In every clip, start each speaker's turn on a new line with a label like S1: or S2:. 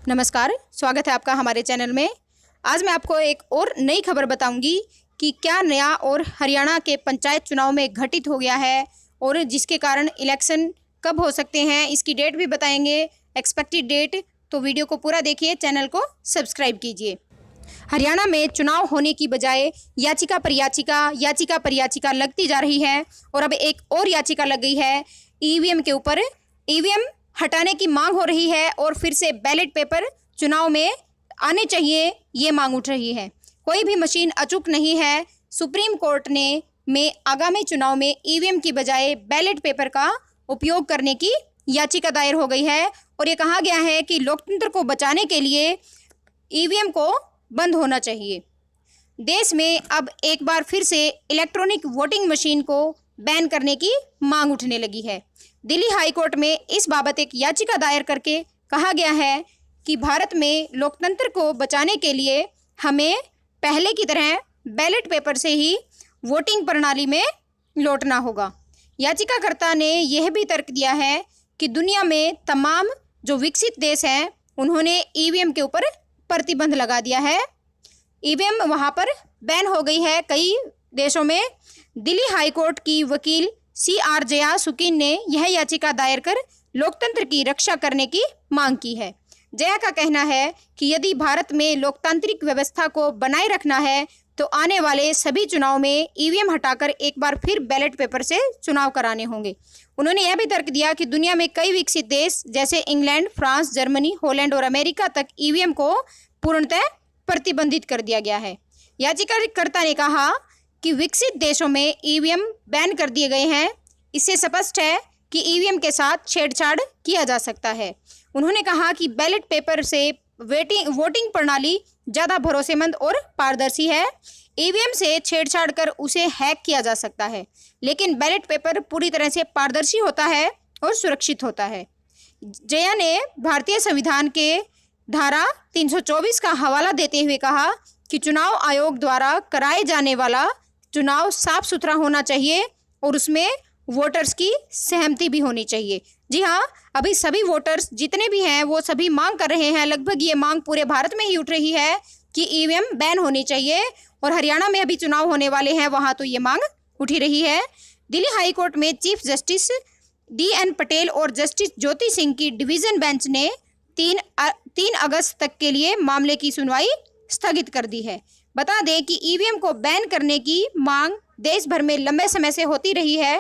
S1: नमस्कार, स्वागत है आपका हमारे चैनल में। आज मैं आपको एक और नई खबर बताऊंगी कि क्या नया और हरियाणा के पंचायत चुनाव में घटित हो गया है और जिसके कारण इलेक्शन कब हो सकते हैं, इसकी डेट भी बताएंगे, एक्सपेक्टेड डेट। तो वीडियो को पूरा देखिए, चैनल को सब्सक्राइब कीजिए। हरियाणा में चुनाव होने की बजाय याचिका पर याचिका लगती जा रही है और अब एक और याचिका लग गई है ईवीएम के ऊपर। ईवीएम हटाने की मांग हो रही है और फिर से बैलेट पेपर चुनाव में आने चाहिए, ये मांग उठ रही है। कोई भी मशीन अचूक नहीं है। सुप्रीम कोर्ट ने में आगामी चुनाव में ईवीएम की बजाय बैलेट पेपर का उपयोग करने की याचिका दायर हो गई है और ये कहा गया है कि लोकतंत्र को बचाने के लिए ईवीएम को बंद होना चाहिए। देश में अब एक बार फिर से इलेक्ट्रॉनिक वोटिंग मशीन को बैन करने की मांग उठने लगी है। दिल्ली हाई कोर्ट में इस बाबत एक याचिका दायर करके कहा गया है कि भारत में लोकतंत्र को बचाने के लिए हमें पहले की तरह बैलेट पेपर से ही वोटिंग प्रणाली में लौटना होगा। याचिकाकर्ता ने यह भी तर्क दिया है कि दुनिया में तमाम जो विकसित देश हैं उन्होंने ईवीएम के ऊपर प्रतिबंध लगा दिया है। ईवीएम वहाँ पर बैन हो गई है कई देशों में। दिल्ली हाई कोर्ट की वकील CR जया सुकीन ने यह याचिका दायर कर लोकतंत्र की रक्षा करने की मांग की है। जया का कहना है कि यदि भारत में लोकतांत्रिक व्यवस्था को बनाए रखना है तो आने वाले सभी चुनाव में ईवीएम हटाकर एक बार फिर बैलेट पेपर से चुनाव कराने होंगे। उन्होंने यह भी तर्क दिया कि दुनिया में कई विकसित देश जैसे इंग्लैंड, फ्रांस, जर्मनी, हॉलैंड और अमेरिका तक ईवीएम को पूर्णतः प्रतिबंधित कर दिया गया है। याचिकाकर्ता ने कहा कि विकसित देशों में ईवीएम बैन कर दिए गए हैं। इससे स्पष्ट है कि ईवीएम के साथ छेड़छाड़ किया जा सकता है। उन्होंने कहा कि बैलेट पेपर से वोटिंग प्रणाली ज़्यादा भरोसेमंद और पारदर्शी है। ईवीएम से छेड़छाड़ कर उसे हैक किया जा सकता है, लेकिन बैलेट पेपर पूरी तरह से पारदर्शी होता है और सुरक्षित होता है। जया ने भारतीय संविधान के धारा 324 का हवाला देते हुए कहा कि चुनाव आयोग द्वारा कराए जाने वाला चुनाव साफ सुथरा होना चाहिए और उसमें वोटर्स की सहमति भी होनी चाहिए। जी हाँ, अभी सभी वोटर्स जितने भी हैं वो सभी मांग कर रहे हैं। लगभग ये मांग पूरे भारत में ही उठ रही है कि ईवीएम बैन होनी चाहिए और हरियाणा में अभी चुनाव होने वाले हैं, वहाँ तो ये मांग उठी रही है। दिल्ली हाई कोर्ट में चीफ जस्टिस DN पटेल और जस्टिस ज्योति सिंह की डिवीज़न बेंच ने 3 अगस्त तक के लिए मामले की सुनवाई स्थगित कर दी है। बता दें कि ईवीएम को बैन करने की मांग देश भर में लंबे समय से होती रही है।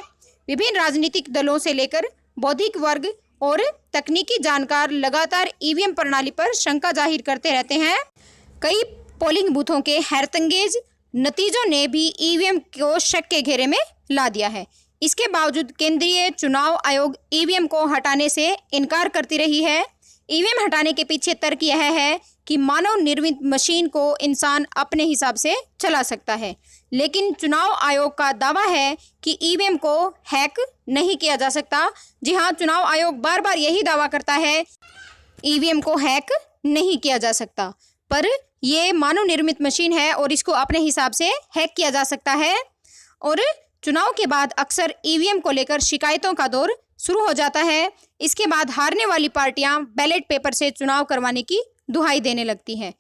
S1: विभिन्न राजनीतिक दलों से लेकर बौद्धिक वर्ग और तकनीकी जानकार लगातार ईवीएम प्रणाली पर शंका जाहिर करते रहते हैं। कई पोलिंग बूथों के हैरतअंगेज नतीजों ने भी ईवीएम को शक के घेरे में ला दिया है। इसके बावजूद केंद्रीय चुनाव आयोग ईवीएम को हटाने से इनकार करती रही है। ईवीएम हटाने के पीछे तर्क यह है कि मानव निर्मित मशीन को इंसान अपने हिसाब से चला सकता है, लेकिन चुनाव आयोग का दावा है कि ईवीएम को हैक नहीं किया जा सकता। जी हाँ, चुनाव आयोग बार बार यही दावा करता है ईवीएम को हैक नहीं किया जा सकता, पर ये मानव निर्मित मशीन है और इसको अपने हिसाब से हैक किया जा सकता है। और चुनाव के बाद अक्सर ईवीएम को लेकर शिकायतों का दौर शुरू हो जाता है। इसके बाद हारने वाली पार्टियां बैलेट पेपर से चुनाव करवाने की दुहाई देने लगती हैं।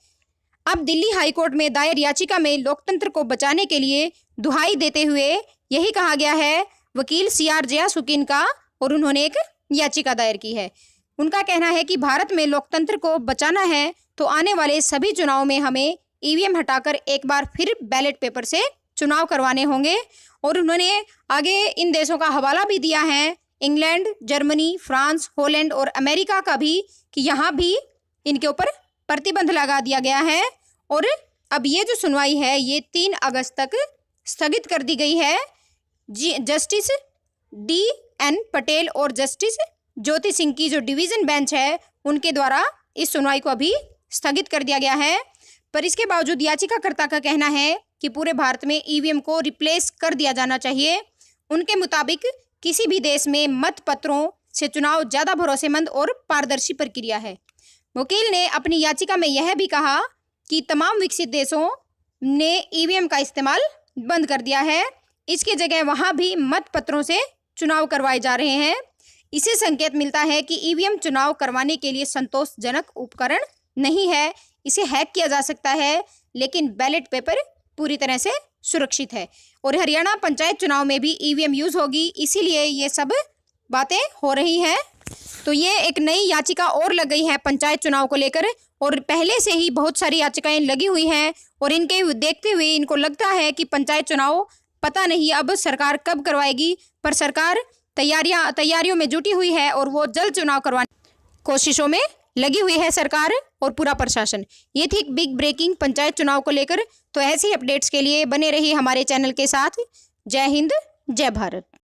S1: अब दिल्ली हाई कोर्ट में दायर याचिका में लोकतंत्र को बचाने के लिए दुहाई देते हुए यही कहा गया है वकील CR जया सुकीन का, और उन्होंने एक याचिका दायर की है। उनका कहना है कि भारत में लोकतंत्र को बचाना है तो आने वाले सभी चुनाव में हमें ईवीएम हटाकर एक बार फिर बैलेट पेपर से चुनाव करवाने होंगे। और उन्होंने आगे इन देशों का हवाला भी दिया है, इंग्लैंड, जर्मनी, फ्रांस, हॉलैंड और अमेरिका का भी, कि यहाँ भी इनके ऊपर प्रतिबंध लगा दिया गया है। और अब ये जो सुनवाई है ये 3 अगस्त तक स्थगित कर दी गई है। जस्टिस DN पटेल और जस्टिस ज्योति सिंह की जो डिवीज़न बेंच है उनके द्वारा इस सुनवाई को अभी स्थगित कर दिया गया है। पर इसके बावजूद याचिकाकर्ता का कहना है कि पूरे भारत में ईवीएम को रिप्लेस कर दिया जाना चाहिए। उनके मुताबिक किसी भी देश में मतपत्रों से चुनाव ज़्यादा भरोसेमंद और पारदर्शी प्रक्रिया है। वकील ने अपनी याचिका में यह भी कहा कि तमाम विकसित देशों ने ईवीएम का इस्तेमाल बंद कर दिया है। इसकी जगह वहाँ भी मतपत्रों से चुनाव करवाए जा रहे हैं। इससे संकेत मिलता है कि ईवीएम चुनाव करवाने के लिए संतोषजनक उपकरण नहीं है। इसे हैक किया जा सकता है, लेकिन बैलेट पेपर पूरी तरह से सुरक्षित है। और हरियाणा पंचायत चुनाव में भी ईवीएम यूज़ होगी, इसीलिए ये सब बातें हो रही हैं। तो ये एक नई याचिका और लग गई है पंचायत चुनाव को लेकर, और पहले से ही बहुत सारी याचिकाएं लगी हुई हैं, और इनके देखते हुए इनको लगता है कि पंचायत चुनाव पता नहीं अब सरकार कब करवाएगी, पर सरकार तैयारियों में जुटी हुई है और वो जल्द चुनाव करवाने कोशिशों में लगी हुई है सरकार और पूरा प्रशासन। ये थी बिग ब्रेकिंग पंचायत चुनाव को लेकर। तो ऐसी अपडेट्स के लिए बने रहिए हमारे चैनल के साथ। जय हिंद, जय भारत।